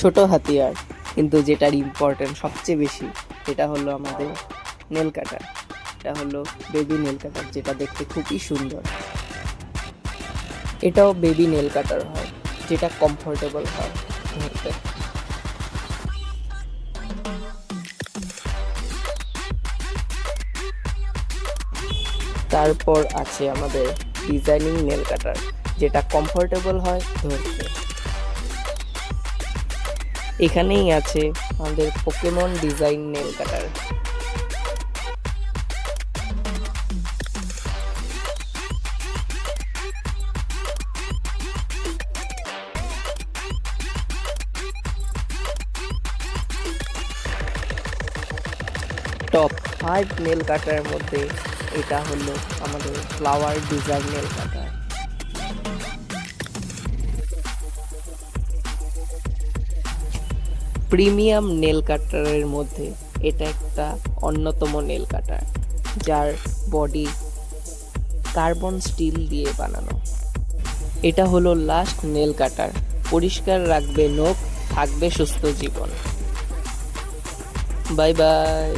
ছোট হাতিয়ার, কিন্তু যেটার ইম্পর্টেন্ট সবচেয়ে বেশি সেটা হলো আমাদের নেল কাটার। এটা হলো বেবি নেল কাটার, যেটা দেখতে খুবই সুন্দর। এটাও বেবি নেল কাটার হয়, যেটা কমফোর্টেবল হয় ধরতে। তারপর আছে আমাদের ডিজাইনিং নেল কাটার, যেটা কমফোর্টেবল হয় ধরতে। এখানেই আছে আমাদের Pokemon design nail cutter. Top 5 nail cutter মধ্যে এটা হলো আমাদের flower design nail cutter. Premium nail কাটারের মধ্যে এটা একটা অন্যতম নেল কাটার, যার বডি কার্বন স্টিল দিয়ে বানানো। এটা হলো লাস্ট নেল কাটার, পরিষ্কার রাখবে নখ, থাকবে সুস্থ জীবন। Bye bye.